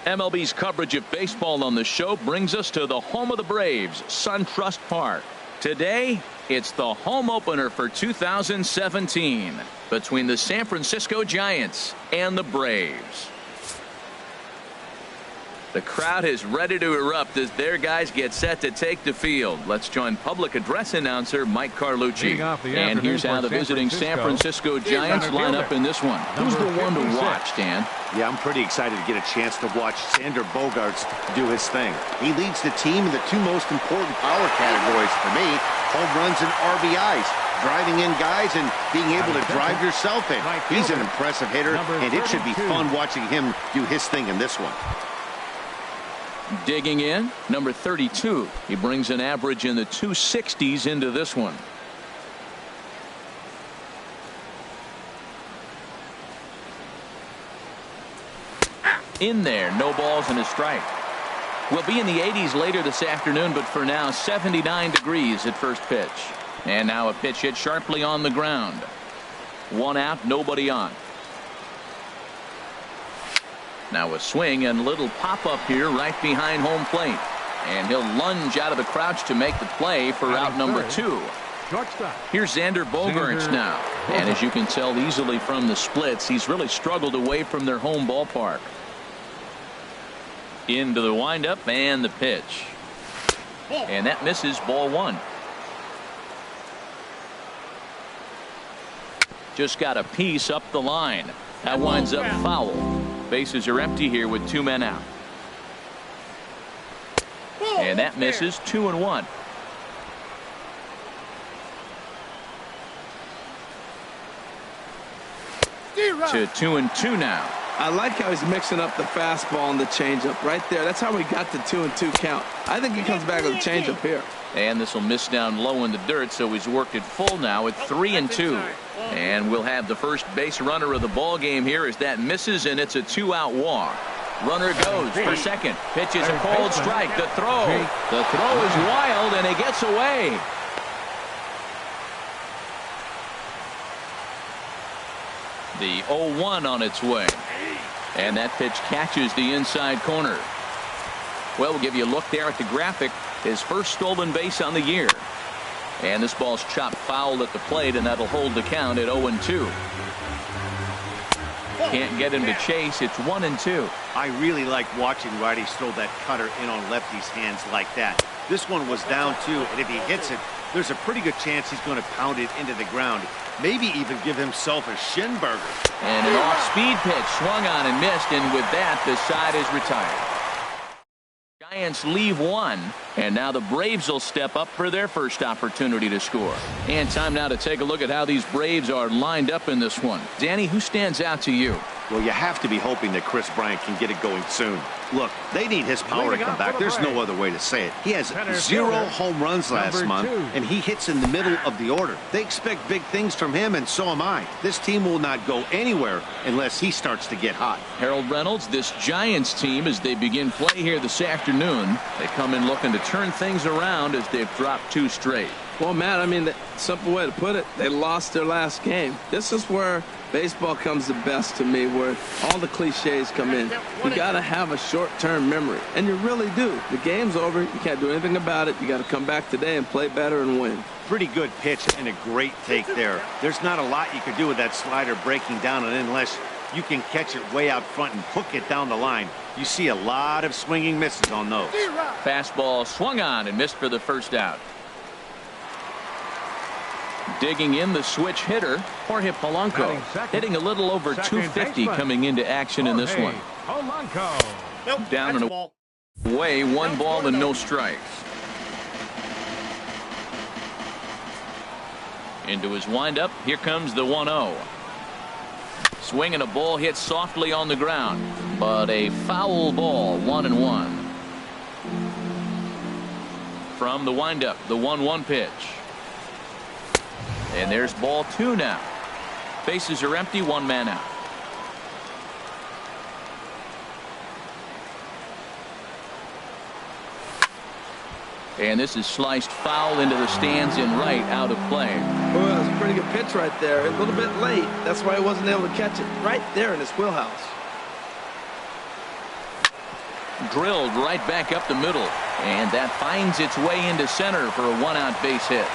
MLB's coverage of baseball on the show brings us to the home of the Braves, SunTrust Park. Today, it's the home opener for 2017 between the San Francisco Giants and the Braves. The crowd is ready to erupt as their guys get set to take the field. Let's join public address announcer Mike Carlucci. And here's how the visiting San Francisco Giants line up in this one. Who's the one to watch, Dan? Yeah, I'm pretty excited to get a chance to watch Xander Bogaerts do his thing. He leads the team in the two most important power categories for me, home runs and RBIs. Driving in guys and being able to drive yourself in. He's an impressive hitter, and it should be fun watching him do his thing in this one. Digging in, number 32. He brings an average in the 260s into this one. In there, no balls and a strike. We'll be in the 80s later this afternoon, but for now, 79 degrees at first pitch. And now a pitch hit sharply on the ground. One out, nobody on. Now a swing and little pop-up here right behind home plate. And he'll lunge out of the crouch to make the play for out number 2. Here's Xander Bogaerts now. And as you can tell easily from the splits, he's really struggled away from their home ballpark. Into the windup and the pitch. And that misses, ball 1. Just got a piece up the line. That winds up foul. Bases are empty here with 2 men out. And that misses, 2-1. To 2-2 now. I like how he's mixing up the fastball and the changeup right there. That's how we got the 2-2 count. I think he comes back with a changeup here. And this will miss down low in the dirt, so he's worked it full now at 3-2. And we'll have the first base runner of the ball game here as that misses, and it's a 2-out walk. Runner goes for second. Pitch is a cold strike. The throw is wild, and he gets away. The 0-1 on its way. And that pitch catches the inside corner. Well, we'll give you a look there at the graphic. His first stolen base on the year. And this ball's chopped foul at the plate, and that'll hold the count at 0-2. Can't get him to chase. It's 1-2. I really like watching righties throw that cutter in on lefties' hands like that. This one was down 2, and if he hits it, there's a pretty good chance he's going to pound it into the ground. Maybe even give himself a shin burger. And an off-speed pitch swung on and missed, and with that, the side is retired. Giants leave 1, and now the Braves will step up for their first opportunity to score. And time now to take a look at how these Braves are lined up in this one. Danny, who stands out to you? Well, you have to be hoping that Kris Bryant can get it going soon. Look, they need his power to come back. There's no other way to say it. He has 0 home runs last month, and he hits in the middle of the order. They expect big things from him, and so am I. This team will not go anywhere unless he starts to get hot. Harold Reynolds, this Giants team, as they begin play here this afternoon, they come in looking to turn things around as they've dropped 2 straight. Well, Matt, I mean, the simple way to put it, they lost their last game. This is where baseball comes the best to me, where all the cliches come in. You got to have a short-term memory, and you really do. The game's over. You can't do anything about it. You got to come back today and play better and win. Pretty good pitch and a great take there. There's not a lot you could do with that slider breaking down, and unless you can catch it way out front and hook it down the line, you see a lot of swinging misses on those. Fastball swung on and missed for the first out. Digging in, the switch hitter, Jorge Polanco, hitting a little over 250 coming into action in this one. Nope, down and away, 1 ball and no strikes. Into his windup, here comes the 1-0. Swing and a ball hit softly on the ground, but a foul ball, 1-1. From the windup, the 1-1 pitch. And there's ball 2 now. Bases are empty, 1 man out. And this is sliced foul into the stands in right, out of play. Well, that was a pretty good pitch right there. A little bit late. That's why he wasn't able to catch it right there in his wheelhouse. Drilled right back up the middle. And that finds its way into center for a one-out base hit.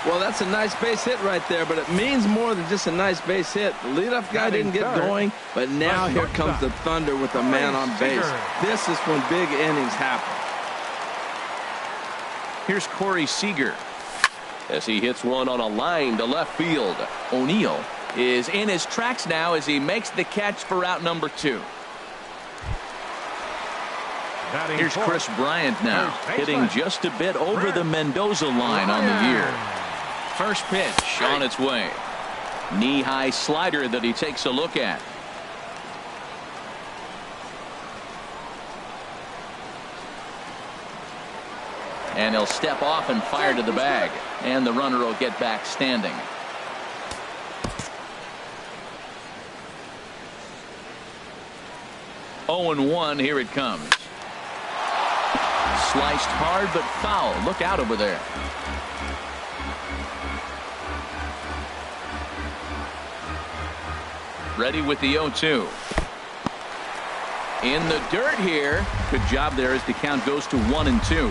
Well, that's a nice base hit right there, but it means more than just a nice base hit. The leadoff guy didn't get going, but now here comes the Thunder with a man on base. This is when big innings happen. Here's Corey Seager as he hits one on a line to left field. O'Neill is in his tracks now as he makes the catch for out number 2. Here's Chris Bryant now, hitting just a bit over the Mendoza line on the year. First pitch on its way. Knee-high slider that he takes a look at. And he'll step off and fire to the bag. And the runner will get back standing. Oh and 1, here it comes. Sliced hard but foul. Look out over there. Ready with the 0-2. In the dirt here. Good job there as the count goes to 1-2.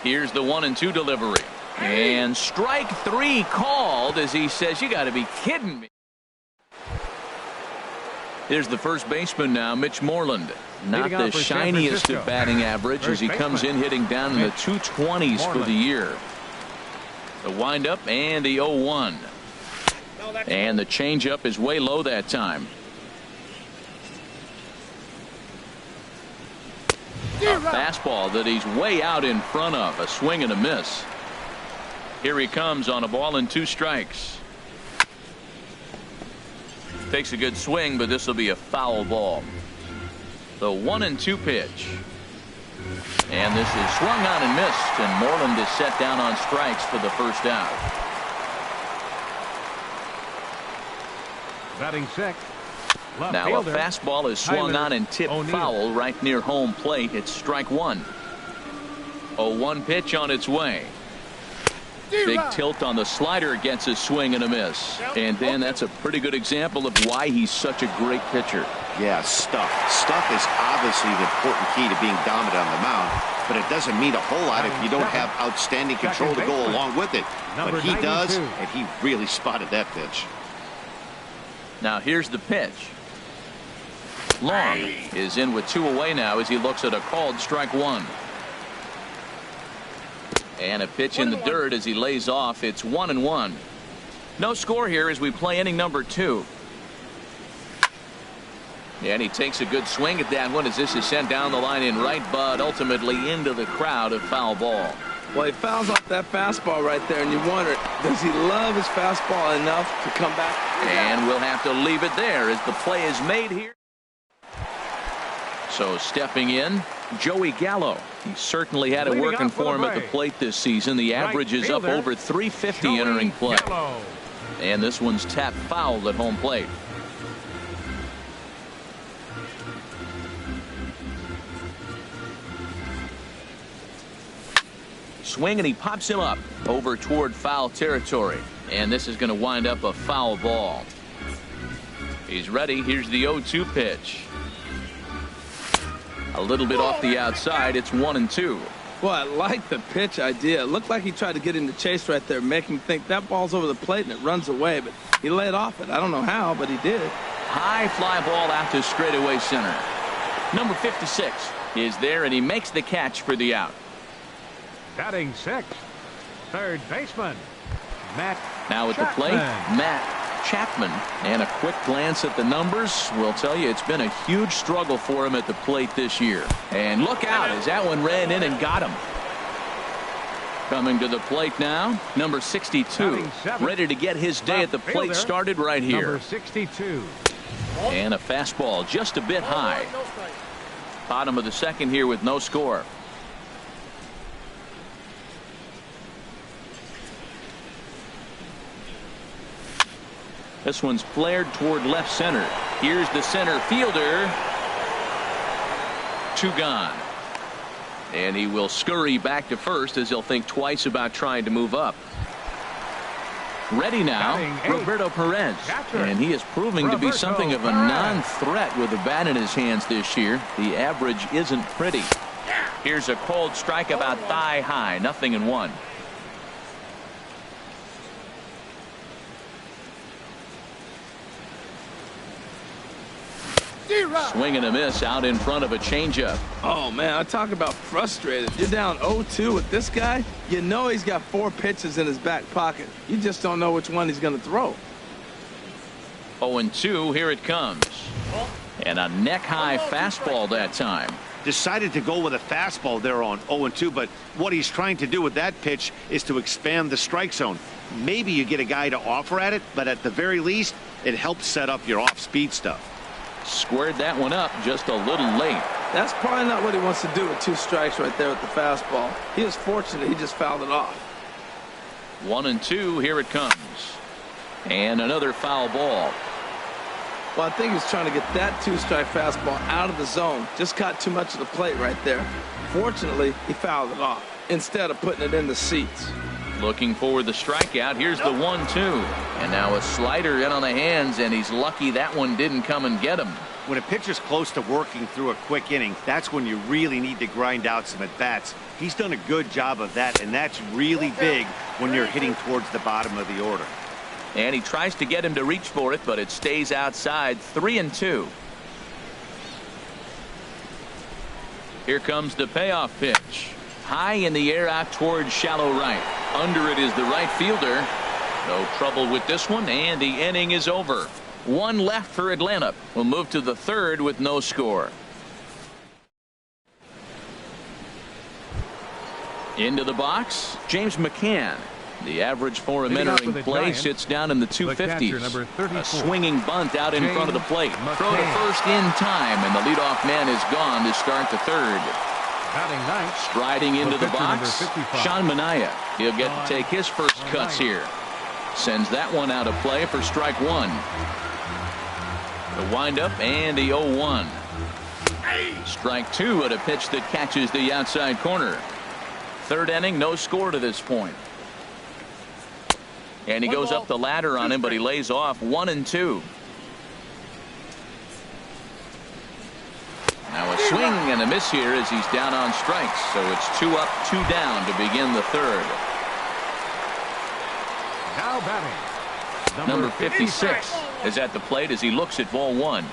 Here's the 1-2 delivery. And strike 3 called as he says, you got to be kidding me. Here's the first baseman now, Mitch Moreland. Not the shiniest of batting average as he comes in hitting down in the 220s for the year. The windup and the 0-1. And the changeup is way low that time. A fastball that he's way out in front of. A swing and a miss. Here he comes on a ball and 2 strikes. Takes a good swing, but this will be a foul ball. The 1-2 pitch. And this is swung on and missed, and Moreland is set down on strikes for the first out. Batting 6. Now a fastball is swung on and tipped foul right near home plate. It's strike 1. 0-1 pitch on its way. Big tilt on the slider, gets a swing and a miss. And then that's a pretty good example of why he's such a great pitcher. Yeah, stuff. Stuff is obviously the important key to being dominant on the mound, but it doesn't mean a whole lot if you don't have outstanding control to go along with it. But he does, and he really spotted that pitch. Now here's the pitch. Long is in with 2 away now as he looks at a called strike 1. And a pitch in the dirt as he lays off. It's 1-1. No score here as we play inning number 2. And he takes a good swing at that one as this is sent down the line in right, but ultimately into the crowd, of foul ball. Well, he fouls off that fastball right there, and you wonder, does he love his fastball enough to come back? And we'll have to leave it there as the play is made here. So stepping in, Joey Gallo. He certainly had it working for him at the plate this season. The average is up over 350 entering play. And this one's tapped foul at home plate. Swing, and he pops him up over toward foul territory. And this is going to wind up a foul ball. He's ready. Here's the 0-2 pitch. A little bit off the outside. It's 1-2. Well, I like the pitch idea. It looked like he tried to get into chase right there, make him think that ball's over the plate and it runs away, but he laid off it. I don't know how, but he did. High fly ball out to straightaway center. Number 56 is there, and he makes the catch for the out. Batting 6. Third baseman, Matt Now at the plate, Matt Chapman. And a quick glance at the numbers will tell you it's been a huge struggle for him at the plate this year. And look out as that one ran in and got him. Coming to the plate now, number 62. Ready to get his day at the plate started right here. Number 62. And a fastball just a bit high. Bottom of the second here with no score. This one's flared toward left center. Here's the center fielder. 2 gone. And he will scurry back to first as he'll think twice about trying to move up. Ready now, Roberto Perez. And he is proving to be something of a non-threat with the bat in his hands this year. The average isn't pretty. Here's a cold strike about thigh high. 0-1. Swing and a miss out in front of a changeup. Oh, man, I talk about frustrated. You're down 0-2 with this guy. You know he's got 4 pitches in his back pocket. You just don't know which one he's going to throw. 0-2, here it comes. And a neck-high fastball that time. Decided to go with a fastball there on 0-2, but what he's trying to do with that pitch is to expand the strike zone. Maybe you get a guy to offer at it, but at the very least, it helps set up your off-speed stuff. Squared that one up just a little late. That's probably not what he wants to do with 2 strikes right there with the fastball. He is fortunate he just fouled it off. 1-2, here it comes. And another foul ball. Well, I think he's trying to get that 2-strike fastball out of the zone. Just caught too much of the plate right there. Fortunately, he fouled it off instead of putting it in the seats. Looking for the strikeout. Here's the 1-2. And now a slider in on the hands, and he's lucky that one didn't come and get him. When a pitcher's close to working through a quick inning, that's when you really need to grind out some at-bats. He's done a good job of that, and that's really big when you're hitting towards the bottom of the order. And he tries to get him to reach for it, but it stays outside. 3-2. Here comes the payoff pitch. High in the air out towards shallow right. Under it is the right fielder. No trouble with this one, and the inning is over. 1 left for Atlanta. We'll move to the 3rd with no score. Into the box, James McCann. The average for him entering play sits down in the 250s. A swinging bunt out in front of the plate. Throw to first in time, and the leadoff man is gone to start the 3rd. Striding into the box, Sean Manaea. He'll get to take his first cuts here. Sends that one out of play for strike 1. The windup and the 0-1. Strike 2 at a pitch that catches the outside corner. 3rd inning, no score to this point. And he goes up the ladder on him, but he lays off. 1-2. Now a swing and a miss here as he's down on strikes. So it's 2 up, 2 down to begin the 3rd. Now batting, Number 56 is at the plate as he looks at ball 1.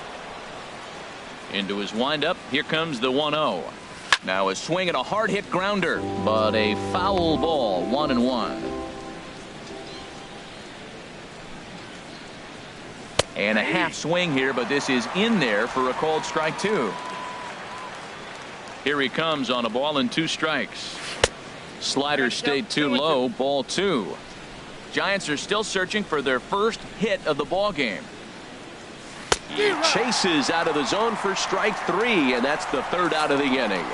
Into his windup. Here comes the 1-0. Now a swing and a hard hit grounder, but a foul ball. 1-1. And a half swing here, but this is in there for a called strike 2. Here he comes on a ball and 2 strikes. Slider stayed too low. Ball 2. Giants are still searching for their first hit of the ball game. He chases out of the zone for strike 3, and that's the 3rd out of the inning.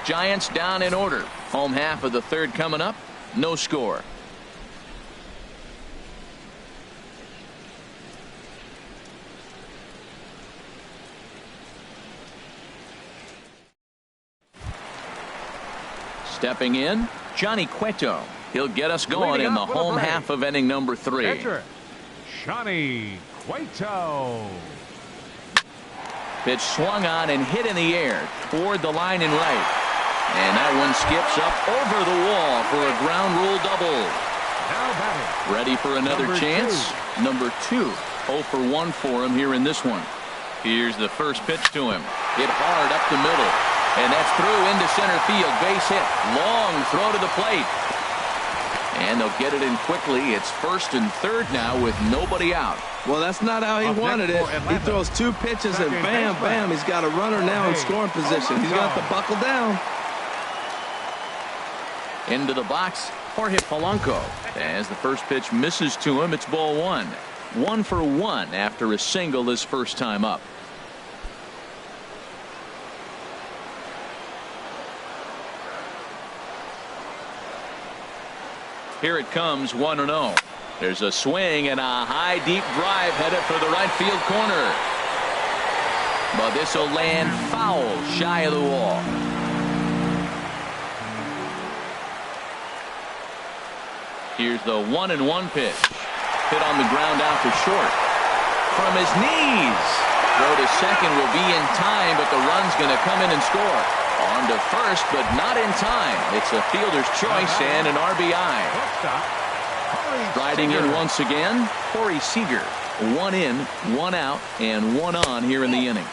Giants down in order. Home half of the 3rd coming up. No score. Stepping in, Johnny Cueto. He'll get us going in the home half of inning number 3. Pitcher, Johnny Cueto. Pitch swung on and hit in the air toward the line and right. And that one skips up over the wall for a ground rule double. Now batting, Ready for another chance? Number 2. 0 for 1 for him here in this one. Here's the first pitch to him. Hit hard up the middle. And that's through into center field. Base hit. Long throw to the plate. And they'll get it in quickly. It's 1st and 3rd now with nobody out. Well, that's not how he wanted it. He throws 2 pitches and bam, bam, he's got a runner now in scoring position. He's got to buckle down. Into the box, Jorge Polanco. As the first pitch misses to him, it's ball 1. 1 for 1 after a single his first time up. Here it comes, 1-0. There's a swing and a high deep drive headed for the right field corner. But this will land foul shy of the wall. Here's the 1-1 pitch. Hit on the ground out to short. From his knees. Throw to second will be in time, but the run's going to come in and score. On to first, but not in time. It's a fielder's choice and an RBI. Riding in once again, Corey Seager. 1 in, 1 out, and 1 on here in the inning.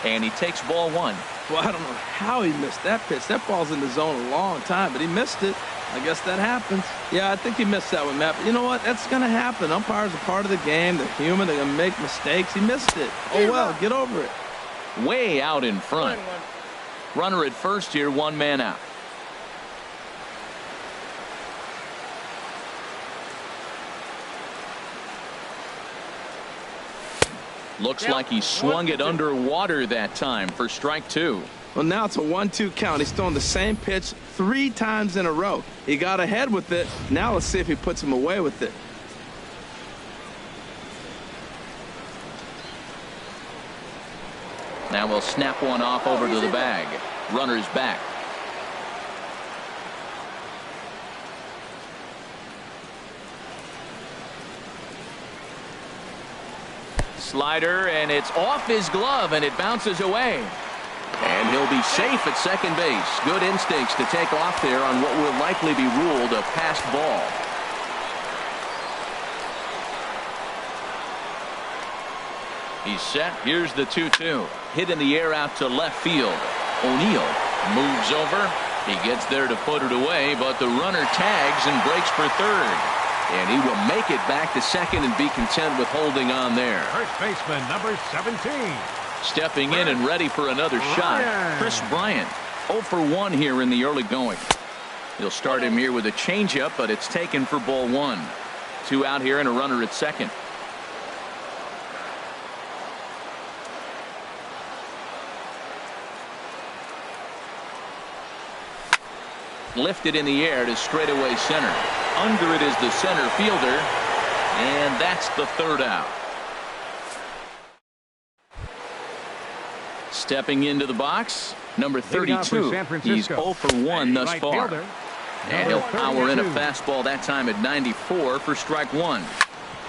And he takes ball 1. Well, I don't know how he missed that pitch. That ball's in the zone a long time, but he missed it. I guess that happens. Yeah, I think he missed that one, Matt. But you know what? That's going to happen. Umpires are part of the game. They're human. They're going to make mistakes. He missed it. Oh, well, get over it. Way out in front. Runner at first here, 1 man out. Looks like he swung it underwater that time for strike 2. Well, now it's a 1-2 count. He's throwing the same pitch 3 times in a row. He got ahead with it. Now let's see if he puts him away with it. Now we'll snap one off over to the bag. Runner's back. Slider, and it's off his glove, and it bounces away. And he'll be safe at second base. Good instincts to take off there on what will likely be ruled a passed ball. He's set. Here's the 2-2. Hit in the air out to left field. O'Neill moves over. He gets there to put it away, but the runner tags and breaks for third. And he will make it back to second and be content with holding on there. First baseman, number 17. Stepping in and ready for another shot, Chris Bryant. 0 for 1 here in the early going. He'll start him here with a changeup, but it's taken for ball 1. 2 out here and a runner at second. Lifted in the air to straightaway center. Under it is the center fielder, and that's the 3rd out. Stepping into the box, number 32. He's 0 for 1 thus far. And he'll power in a fastball that time at 94 for strike 1.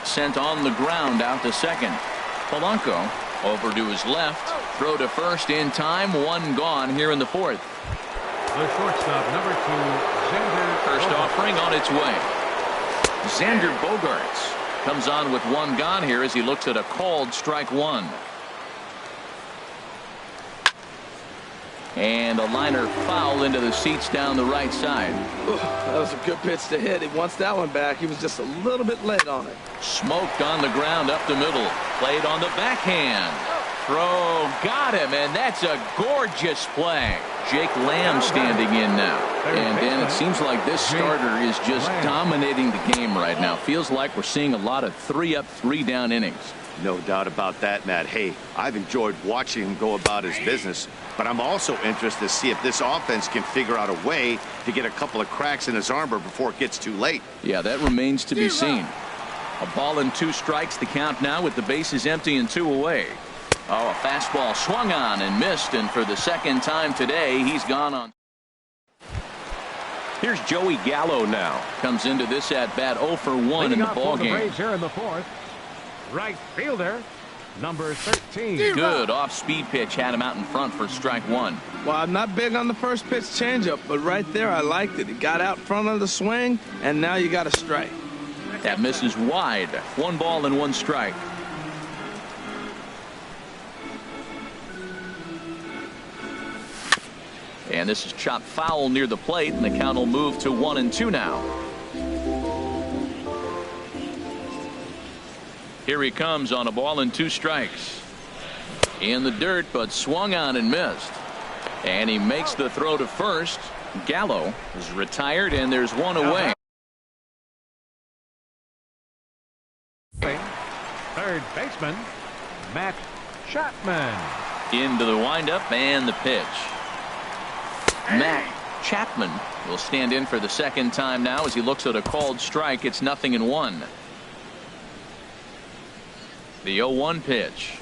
Sent on the ground out to second. Polanco over to his left. Throw to first in time. 1 gone here in the 4th. The shortstop, number 2, Xander. First offering on its way. Xander Bogaerts comes on with 1 gone here as he looks at a called strike 1. And a liner foul into the seats down the right side. That was a good pitch to hit. He wants that one back. He was just a little bit late on it. Smoked on the ground up the middle. Played on the backhand. Throw got him, and that's a gorgeous play. Jake Lamb standing in now. And Dan, it seems like this starter is just dominating the game right now. Feels like we're seeing a lot of 3 up, 3 down innings. No doubt about that, Matt. Hey, I've enjoyed watching him go about his business, but I'm also interested to see if this offense can figure out a way to get a couple of cracks in his armor before it gets too late. Yeah, that remains to be seen. A ball and 2 strikes, the count now with the bases empty and 2 away. Oh, a fastball swung on and missed, and for the 2nd time today, he's gone on. Here's Joey Gallo now. Comes into this at-bat 0 for 1 in the ballgame. Here in the 4th. Right fielder, number 13. Good off-speed pitch had him out in front for strike 1. Well, I'm not big on the first pitch changeup, but right there I liked it. He got out front of the swing, and now you got a strike. That misses wide. 1 ball and 1 strike. And this is chopped foul near the plate, and the count will move to 1-2 now. Here he comes on a ball and 2 strikes. In the dirt, but swung on and missed. And he makes the throw to first. Gallo is retired, and there's 1 away. 3rd baseman, Matt Chapman. Into the windup and the pitch. Matt Chapman will stand in for the 2nd time now as he looks at a called strike. It's 0-1. The 0-1 pitch.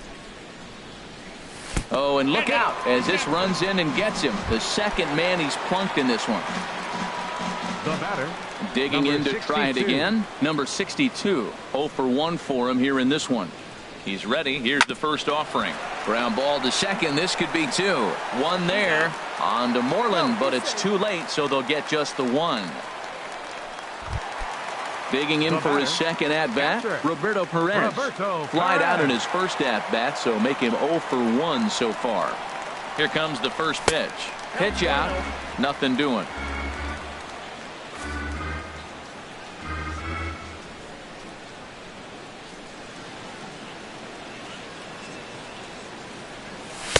Oh, and look out as this runs in and gets him. The 2nd man he's plunked in this one. The batter. Digging in to try it again. Number 62. 0 for 1 for him here in this one. He's ready. Here's the first offering. Ground ball to second. This could be 2. 1 there. On to Moreland, but it's too late, so they'll get just the 1. Digging in for his second at-bat, Roberto Perez. Flied out in his first at-bat, so make him 0 for 1 so far. Here comes the first pitch. Pitch out. Nothing doing.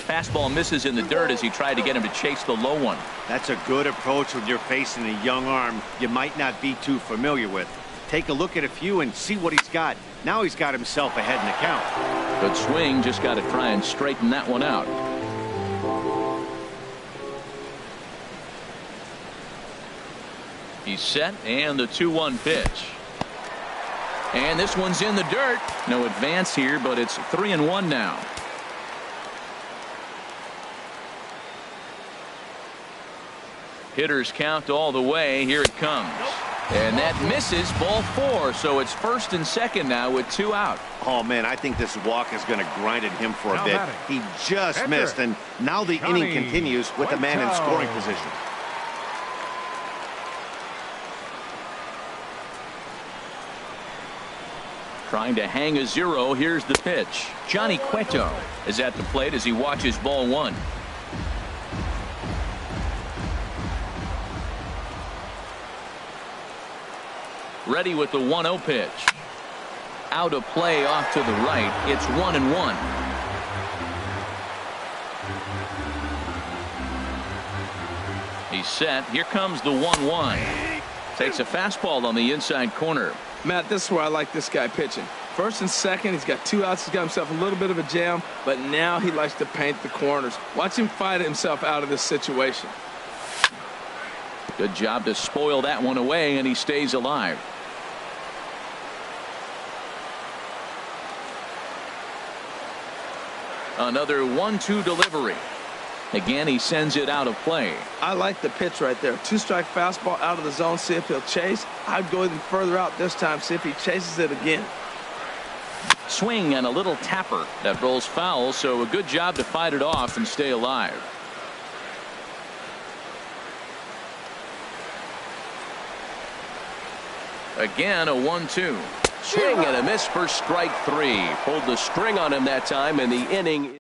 Fastball misses in the dirt as he tried to get him to chase the low one. That's a good approach when you're facing a young arm you might not be too familiar with. Take a look at a few and see what he's got. Now he's got himself ahead in the count. Good swing. Just got to try and straighten that one out. He's set, and the 2-1 pitch. And this one's in the dirt. No advance here, but it's 3-1 now. Hitters count all the way. Here it comes. And that misses. Ball 4. So it's first and second now with 2 out. Oh, man, I think this walk is going to grind at him for a bit. He just missed, and now the inning continues with the man in scoring position. Trying to hang a 0. Here's the pitch. Johnny Cueto is at the plate as he watches ball 1. Ready with the 1-0 pitch. Out of play off to the right. It's 1-1. He's set. Here comes the 1-1. Takes a fastball on the inside corner. Matt, this is where I like this guy pitching. First and second, he's got 2 outs. He's got himself a little bit of a jam, but now he likes to paint the corners. Watch him fight himself out of this situation. Good job to spoil that one away, and he stays alive. Another 1-2 delivery. Again, he sends it out of play. I like the pitch right there. 2-strike fastball out of the zone. See if he'll chase. I'd go even further out this time. See if he chases it again. Swing and a little tapper that rolls foul. So a good job to fight it off and stay alive. Again, a 1-2. Swing and a miss for strike 3. Pulled the string on him that time, and the inning.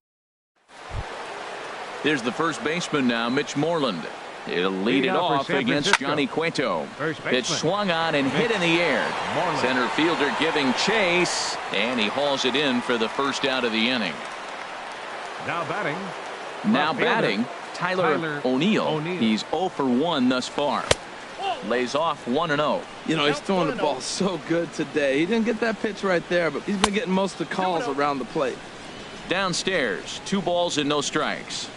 There's the first baseman now, Mitch Moreland. He'll lead it off against Johnny Cueto. Pitch swung on and hit in the air. Center fielder giving chase, and he hauls it in for the first out of the inning. Now batting, Tyler O'Neill. He's 0 for 1 thus far. Lays off 1-0. You know, he's throwing the ball so good today. He didn't get that pitch right there, but he's been getting most of the calls around the plate. Downstairs, 2 balls and no strikes.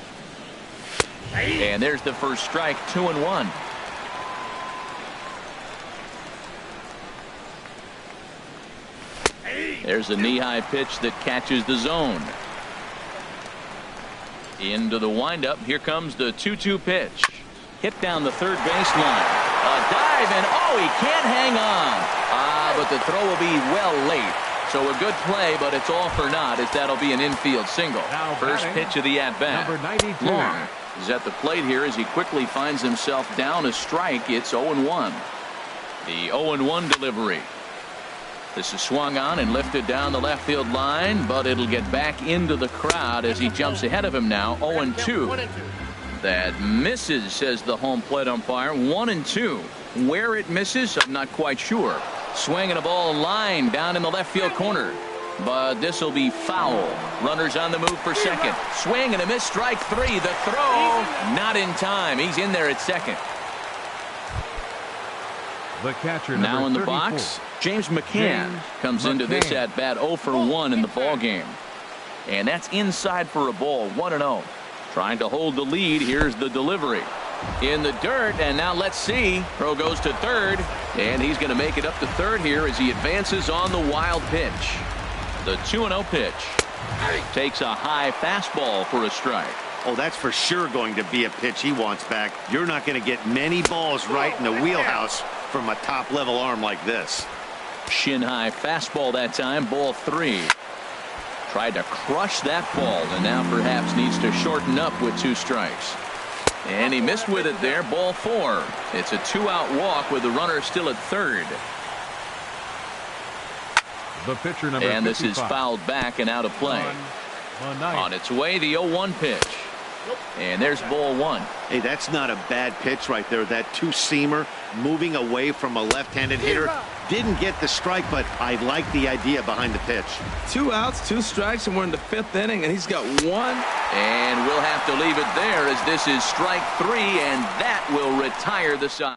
And there's the first strike, 2-1. There's a knee-high pitch that catches the zone. Into the windup. Here comes the 2-2 pitch. Hit down the third baseline. A dive, and he can't hang on. But the throw will be well late. So a good play, but it's all for naught, as that'll be an infield single. First pitch of the at-bat. Long is at the plate here as he quickly finds himself down a strike. It's 0-1. The 0-1 delivery. This is swung on and lifted down the left field line, but it'll get back into the crowd as he jumps ahead of him now. 0-2. That misses, says the home plate umpire. 1-2. Where it misses, I'm not quite sure. Swinging a ball line down in the left field corner. But this will be foul. Runners on the move for second. Swing and a miss, strike 3. The throw, not in time. He's in there at second. The catcher now in the box, James McCann comes into this at bat 0 for 1 in the ball game. And that's inside for a ball. 1-0. Trying to hold the lead. Here's the delivery. In the dirt, and now let's see. Throw goes to third, and he's going to make it up to third here as he advances on the wild pitch. The 2-0 pitch. Takes a high fastball for a strike. Oh, that's for sure going to be a pitch he wants back. You're not going to get many balls right in the wheelhouse from a top-level arm like this. Shin-high fastball that time, ball 3. Tried to crush that ball, and now perhaps needs to shorten up with 2 strikes. And he missed with it there, ball 4. It's a 2-out walk with the runner still at third. The pitcher, number 55. And this is fouled back and out of play. On its way, the 0-1 pitch. And there's ball 1. Hey, that's not a bad pitch right there. That two-seamer moving away from a left-handed hitter. Didn't get the strike, but I like the idea behind the pitch. 2 outs, 2 strikes, and we're in the 5th inning, and he's got 1. And we'll have to leave it there as this is strike 3, and that will retire the side.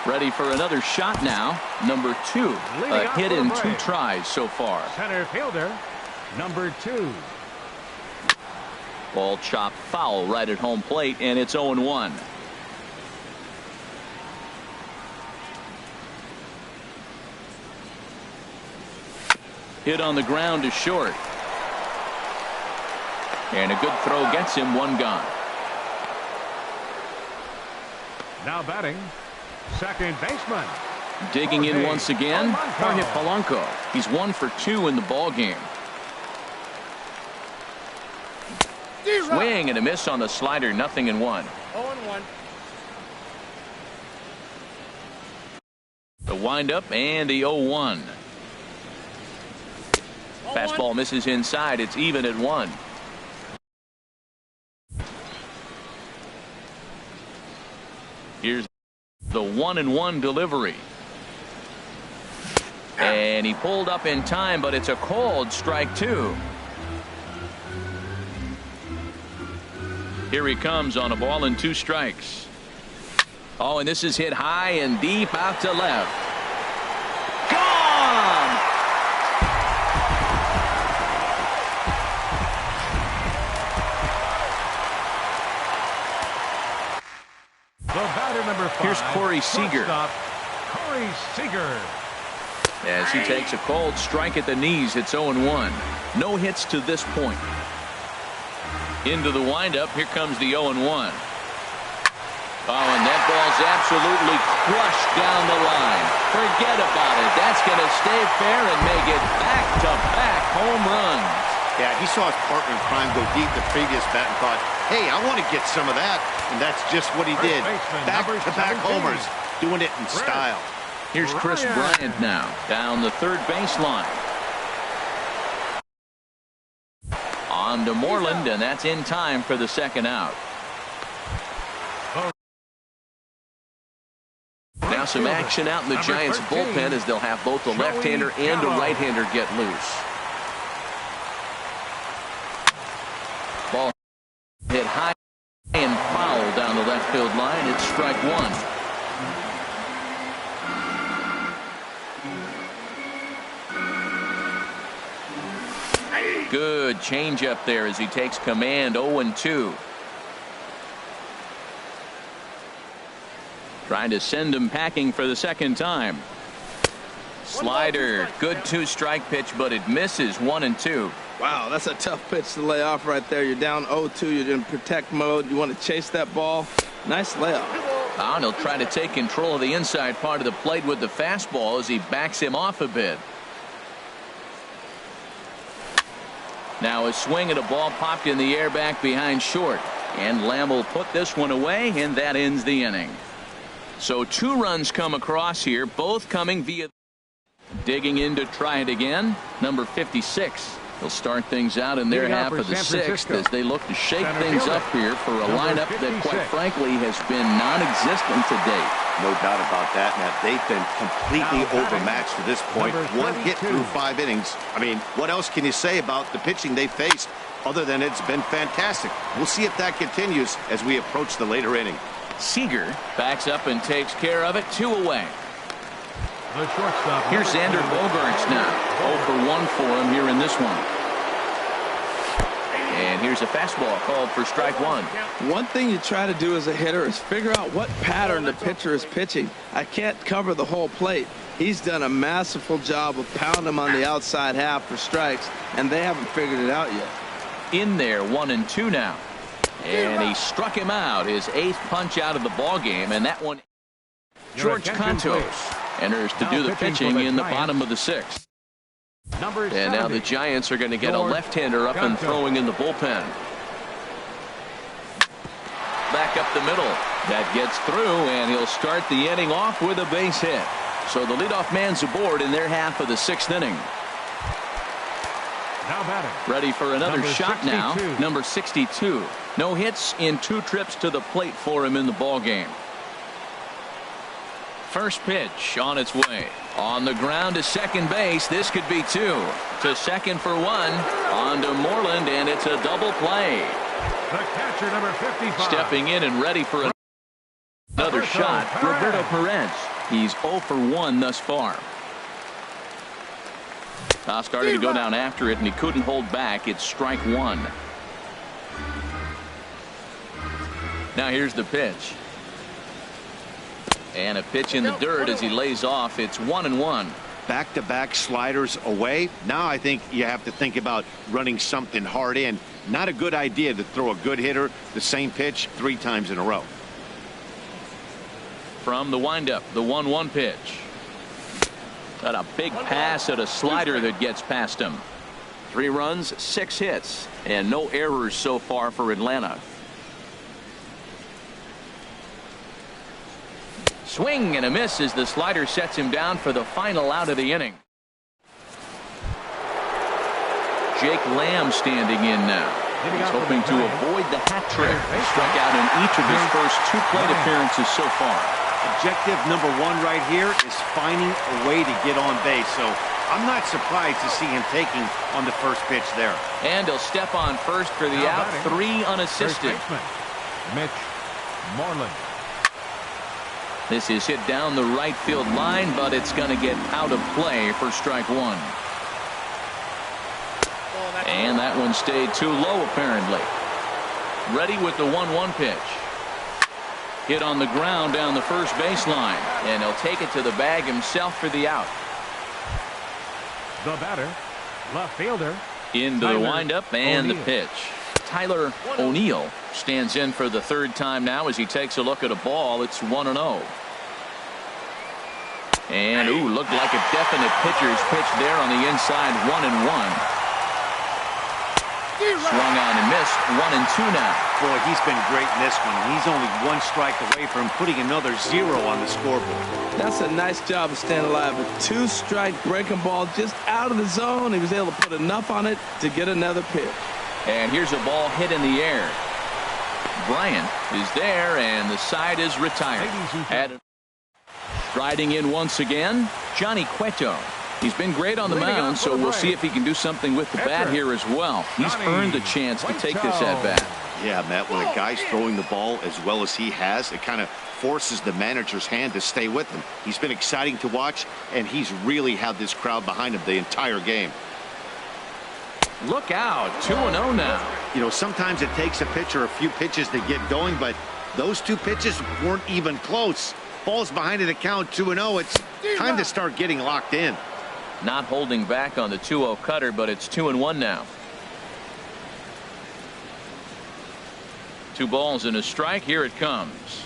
Ready for another shot now. Number 2. A hit in 2 tries so far. Center fielder, number 2. Ball chopped foul right at home plate, and it's 0-1. Hit on the ground to short. And a good throw gets him, 1 gone. Now batting, second baseman. Digging in once again, Jorge Polanco. He's 1 for 2 in the ball game. Swing and a miss on the slider, 0-1. 0-1. The windup and the 0-1. Fastball misses inside. It's even at 1. Here's the 1-1 delivery. And he pulled up in time, but it's a called strike 2. Here he comes on a ball and 2 strikes. Oh, and this is hit high and deep out to left. Gone! The batter, number 5. Here's Corey Seager. Corey Seager. As he takes a cold strike at the knees, it's 0-1. No hits to this point. Into the windup, here comes the 0-1. Oh, and that ball's absolutely crushed down the line. Forget about it. That's going to stay fair and make it back-to-back home runs. Yeah, he saw his partner in crime go deep the previous bat and thought, hey, I want to get some of that. And that's just what he did. Back-to-back homers, doing it in style. Here's Chris Bryant now, down the third baseline. On to Moreland, and that's in time for the 2nd out. Now some action out in the Giants bullpen as they'll have both a left-hander and a right-hander get loose. Ball hit high and foul down the left field line. It's strike 1. Good changeup there as he takes command. 0-2. Trying to send him packing for the 2nd time. Slider, good 2-strike pitch, but it misses. 1-2. Wow, that's a tough pitch to lay off right there. You're down 0-2. You're in protect mode. You want to chase that ball. Nice layup. And he'll try to take control of the inside part of the plate with the fastball as he backs him off a bit. Now a swing at a ball popped in the air back behind short. And Lamb will put this one away, and that ends the inning. So 2 runs come across here, both coming via. Digging in to try it again, number 56. He'll start things out in their half of the 6th as they look to shake things up here for a lineup that, quite frankly, has been non-existent to date. No doubt about that, Matt. They've been completely overmatched to this point. 1 hit through 5 innings. I mean, what else can you say about the pitching they faced other than it's been fantastic? We'll see if that continues as we approach the later inning. Seager backs up and takes care of it. 2 away. The shortstop. Here's Xander Bogaerts now. 0 for 1 for him here in this one. And here's a fastball called for strike 1. One thing you try to do as a hitter is figure out what pattern the pitcher is pitching. I can't cover the whole plate. He's done a masterful job of pounding him on the outside half for strikes, and they haven't figured it out yet. in there. 1-2 now. And he struck him out. His 8th punch out of the ball game, and that one. George Contos enters to do the pitching in the bottom of the 6th. And now the Giants are going to get a left-hander up and throwing in the bullpen. Back up the middle. That gets through, and he'll start the inning off with a base hit. So the leadoff man's aboard in their half of the 6th inning. Now batting. Ready for another Number shot 62. now. Number 62. No hits in 2 trips to the plate for him in the ball game. First pitch on its way. On the ground to second base. This could be 2. To second for 1. On to Moreland, and it's a double play. The catcher, number 55. Stepping in and ready for another shot. Roberto Perez. He's 0 for 1 thus far. Started to go down after it, and he couldn't hold back. It's strike 1. Now here's the pitch. And a pitch in the dirt as he lays off. It's 1-1. Back-to-back sliders away. Now I think you have to think about running something hard in. Not a good idea to throw a good hitter the same pitch 3 times in a row. From the windup, the 1-1 pitch. Got a big pass at a slider that gets past him. 3 runs, 6 hits, and no errors so far for Atlanta. Swing and a miss as the slider sets him down for the final out of the inning. Jake Lamb standing in now. He's hoping to avoid the hat trick. He struck out in each of his first 2 plate appearances so far. Objective number 1 right here is finding a way to get on base. So I'm not surprised to see him taking on the first pitch there. And he'll step on first for the out. 3 unassisted. Mitch Moreland. This is hit down the right field line, but it's going to get out of play for strike 1. And that one stayed too low apparently. Ready with the 1-1 pitch. Hit on the ground down the first baseline, and he'll take it to the bag himself for the out. The batter, left fielder. Into the windup and the O'Neill. pitch. Tyler O'Neill stands in for the 3rd time now as he takes a look at a ball. It's 1-0. And looked like a definite pitcher's pitch there on the inside. 1-1. Swung on and missed. 1-2 now. Boy, he's been great in this one. He's only 1 strike away from putting another 0 on the scoreboard. That's a nice job of staying alive. A 2-strike breaking ball just out of the zone. He was able to put enough on it to get another pitch. And here's a ball hit in the air. Bryant is there, and the side is retired. Striding in once again, Johnny Cueto. He's been great on the mound, so we'll see if he can do something with the bat here as well. He's earned the chance to take this at bat. Yeah, Matt, when a guy's throwing the ball as well as he has, it kind of forces the manager's hand to stay with him. He's been exciting to watch, and he's really had this crowd behind him the entire game. Look out, 2-0 now. You know, sometimes it takes a pitcher a few pitches to get going, but those 2 pitches weren't even close. Ball's behind in the count, 2-0. It's time to start getting locked in. Not holding back on the 2-0 cutter, but it's 2-1 now. 2 balls and a strike. Here it comes.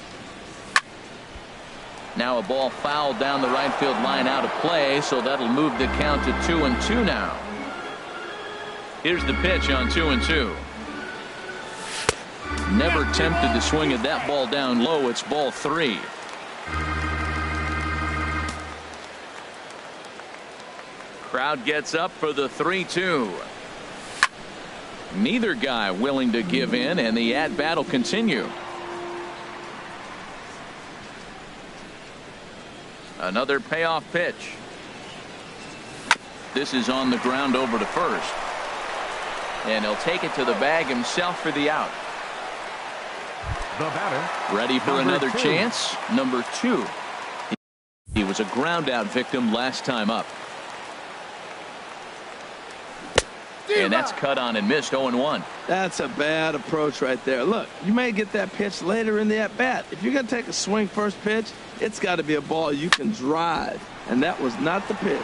Now a ball fouled down the right field line out of play, so that'll move the count to 2-2 now. Here's the pitch on 2-2. Never tempted to swing at that ball down low. It's ball 3. Crowd gets up for the 3-2. Neither guy willing to give in, and the at-bat will continue. Another payoff pitch. This is on the ground over to first. And he'll take it to the bag himself for the out. The batter. Ready for another chance. Number 2. He was a ground out victim last time up. And that's cut on and missed. 0-1. That's a bad approach right there. Look, you may get that pitch later in the at-bat. If you're going to take a swing first pitch, it's got to be a ball you can drive. And that was not the pitch.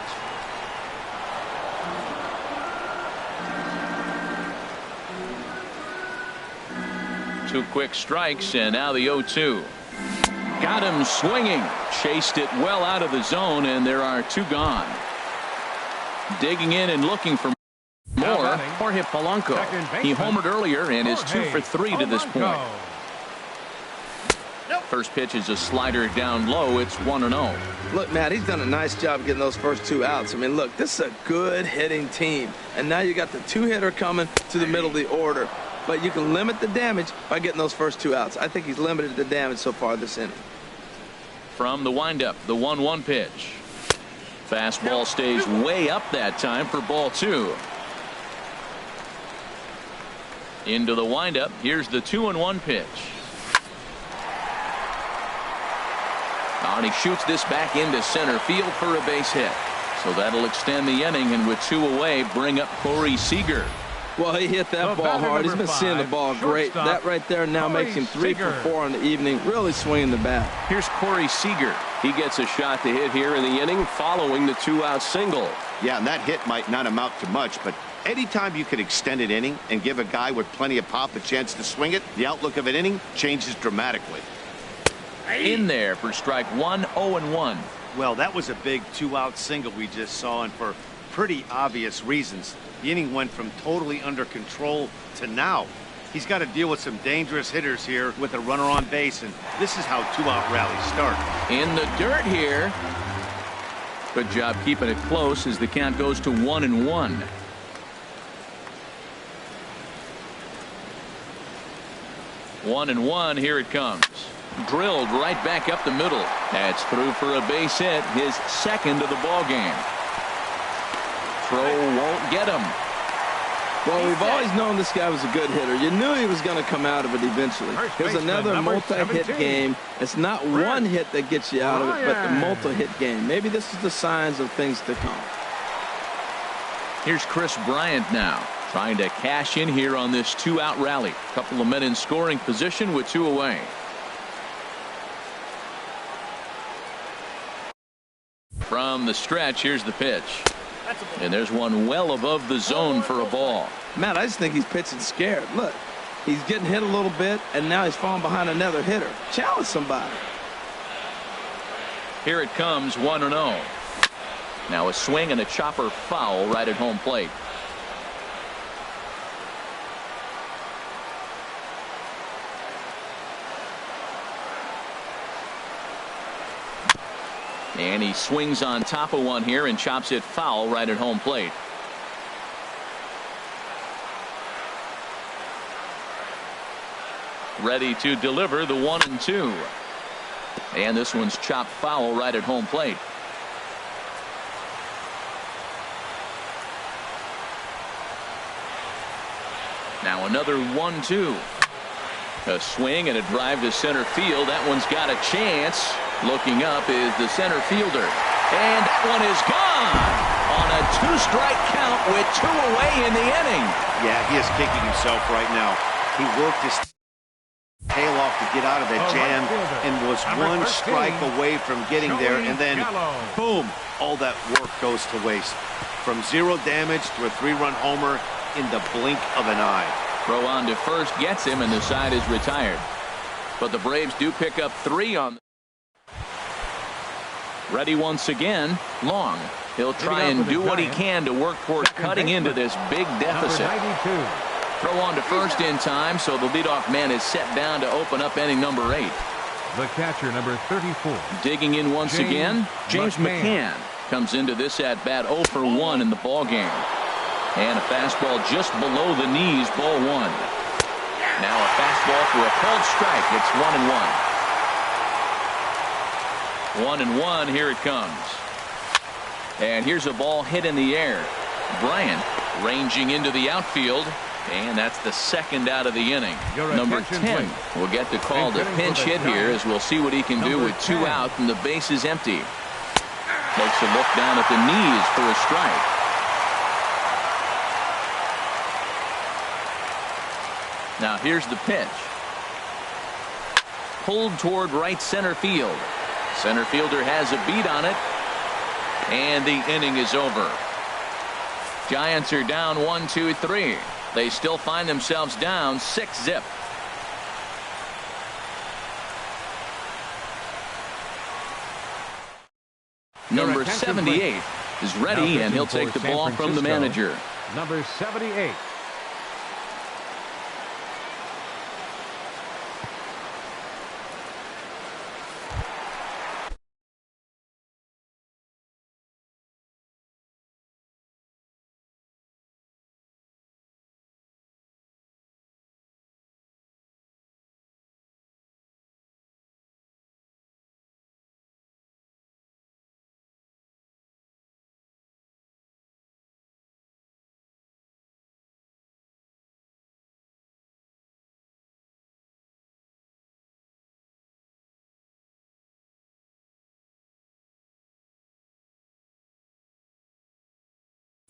2 quick strikes, and now the 0-2. Got him swinging. Chased it well out of the zone, and there are 2 gone. Digging in and looking for more. Jorge Polanco. He homered earlier and is 2 for 3 to this point. First pitch is a slider down low. It's 1-0. Look, Matt, he's done a nice job getting those first 2 outs. I mean, look, this is a good hitting team. And now you got the 2-hitter coming to the middle of the order. But you can limit the damage by getting those first 2 outs. I think he's limited the damage so far this inning. From the windup, the 1-1 pitch. Fastball stays way up that time for ball 2. Into the windup. Here's the 2-1 pitch. And he shoots this back into center field for a base hit. So that'll extend the inning, and with 2 away, bring up Corey Seager. Well, he hit that ball hard. He's been seeing the ball great. That right there now makes him 3 for 4 on the evening. Really swinging the bat. Here's Corey Seager. He gets a shot to hit here in the inning following the 2-out single. Yeah, and that hit might not amount to much, but anytime you can extend an inning and give a guy with plenty of pop a chance to swing it, the outlook of an inning changes dramatically. In there for strike 1, 0-1. Well, that was a big 2-out single we just saw, and for pretty obvious reasons. The inning went from totally under control to now. He's got to deal with some dangerous hitters here with a runner on base, and this is how 2-out rallies start. In the dirt here. Good job keeping it close as the count goes to 1-1. One and one. Here it comes. Drilled right back up the middle. That's through for a base hit, his second of the ball game. Throw won't get him. Well, we've always known this guy was a good hitter. You knew he was going to come out of it eventually. Here's another multi-hit game. It's not one hit that gets you out of it, but the multi-hit game. Maybe this is the signs of things to come. Here's Chris Bryant now, trying to cash in here on this 2-out rally. A couple of men in scoring position with 2 away. From the stretch, here's the pitch. And there's one well above the zone for a ball. Matt, I just think he's pitching scared. Look, he's getting hit a little bit, and now he's falling behind another hitter. Challenge somebody. Here it comes, 1-0. Now a swing and a chopper foul right at home plate. And he swings on top of one here and chops it foul right at home plate. Ready to deliver the 1-2. And this one's chopped foul right at home plate. Now another 1-2. A swing and a drive to center field. That one's got a chance. Looking up is the center fielder. And that one is gone on a 2-strike count with 2 away in the inning. Yeah, he is kicking himself right now. He worked his tail off to get out of that jam and was 1 strike away from getting there. And then, boom, all that work goes to waste. From 0 damage to a 3-run homer in the blink of an eye. Throw on to first gets him, and the side is retired. But the Braves do pick up 3 on. Ready once again. Long. He'll try and do what he can to work toward cutting into this big deficit. Throw on to first in time, so the leadoff man is set down to open up inning number 8. The catcher, number 34. Digging in once again, James McCann comes into this at bat 0 for 1 in the ball game. And a fastball just below the knees, ball 1. Now a fastball for a called strike. It's 1-1. 1-1. Here it comes. And here's a ball hit in the air. Bryant ranging into the outfield. And that's the second out of the inning. Number 10 will get the call to pinch hit here, as we'll see what he can do with 2 out and the base is empty. Takes a look down at the knees for a strike. Now here's the pitch. Pulled toward right center field. Center fielder has a beat on it. And the inning is over. Giants are down 1-2-3. They still find themselves down 6-0. Number 78 is ready, and he'll take the ball from the manager. Number 78.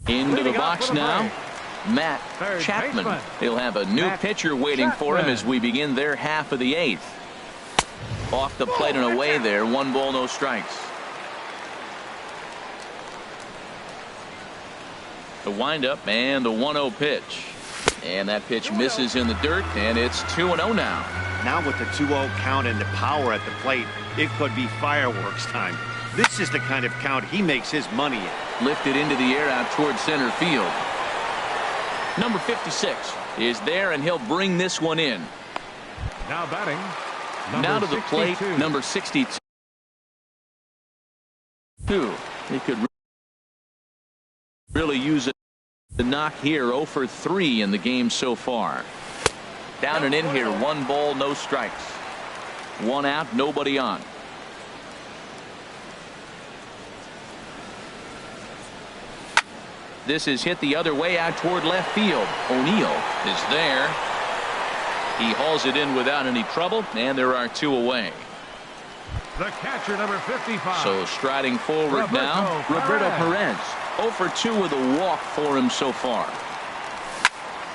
Into the box now, Matt Chapman. He'll have a new pitcher waiting for him as we begin their half of the 8th. Off the plate and away there. 1 ball, no strikes. The windup and the 1-0 pitch. And that pitch misses in the dirt, and it's 2-0 now. Now with the 2-0 count and the power at the plate, it could be fireworks time. This is the kind of count he makes his money in. Lifted into the air out towards center field. Number 56 is there, and he'll bring this one in. Now batting. Now to the plate, number 62. He could really use the knock here. 0 for 3 in the game so far. Down and in here. 1 ball, no strikes. 1 out, nobody on. This is hit the other way out toward left field. O'Neill is there. He hauls it in without any trouble, and there are 2 away. The catcher, number 55. So striding forward now, Roberto Perez. 0 for 2 with a walk for him so far.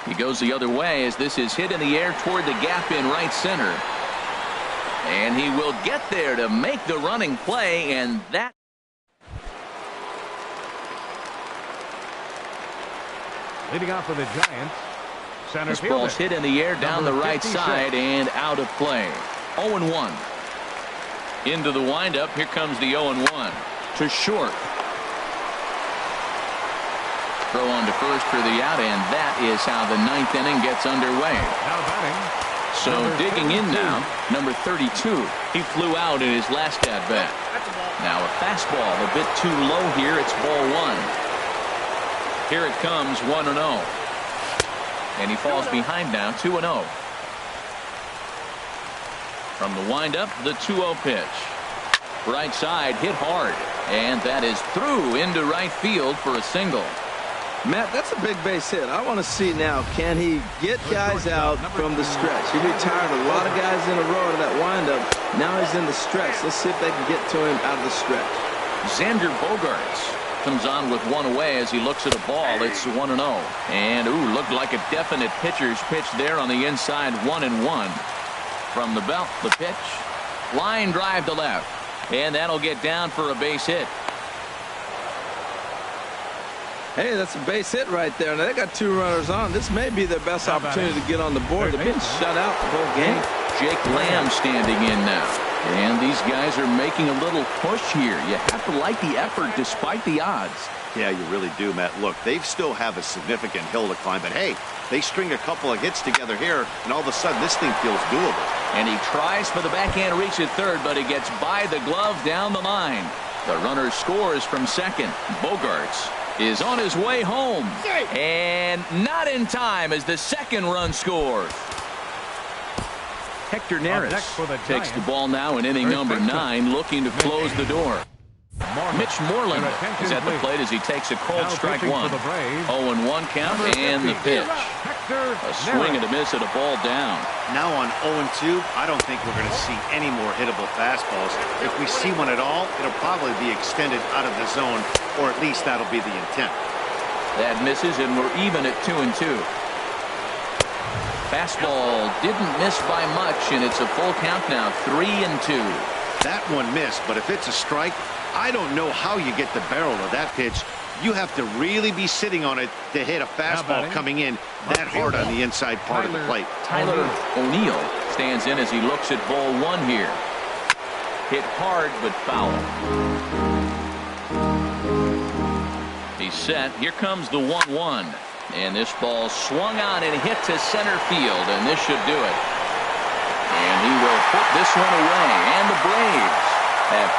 He goes the other way as this is hit in the air toward the gap in right center. And he will get there to make the running play, and that. Leading off for the Giants, center this fielder. ball's hit in the air down the right 56. side and out of play. 0-1. Into the windup. Here comes the 0-1 to short. Throw on to first for the out, and that is how the 9th inning gets underway. Now batting. So digging in now, number 32. He flew out in his last at bat. Now a fastball a bit too low here. It's ball 1. Here it comes, 1-0. And he falls behind now, 2-0. From the windup, the 2-0 pitch. Right side, hit hard. And that is through into right field for a single. Matt, that's a big base hit. I want to see now, can he get guys out from the stretch? He retired a lot of guys in a row to that windup. Now he's in the stretch. Let's see if they can get to him out of the stretch. Xander Bogaerts comes on with 1 away as he looks at a ball. It's 1-0. And, looked like a definite pitcher's pitch there on the inside. 1-1. From the belt, the pitch. Line drive to left. And that'll get down for a base hit. Hey, that's a base hit right there. Now they got 2 runners on. This may be their best opportunity to get on the board. They've been shut out the whole game. Jake Lamb standing in now. And these guys are making a little push here. You have to like the effort despite the odds. Yeah, you really do, Matt. Look, they still have a significant hill to climb, but hey, they string a couple of hits together here, and all of a sudden this thing feels doable. And he tries for the backhand reach at third, but he gets by the glove down the line. The runner scores from second. Bogaerts is on his way home. And not in time as the second run scores. Hector Neris takes the ball now in inning number 9, looking to close the door. Mitch Moreland is at the plate as he takes a cold strike 1. 0-1 count and the pitch. A swing and a miss at a ball down. Now on 0-2, I don't think we're going to see any more hittable fastballs. If we see one at all, it'll probably be extended out of the zone, or at least that'll be the intent. That misses, and we're even at 2-2. Fastball didn't miss by much, and it's a full count now, 3-2. That one missed, but if it's a strike, I don't know how you get the barrel of that pitch. You have to really be sitting on it to hit a fastball coming in that hard on the inside part of the plate. Tyler O'Neill stands in as he looks at ball 1 here. Hit hard but foul. He's set. Here comes the 1-1. And this ball swung on and hit to center field, and this should do it. And he will put this one away. And the Braves have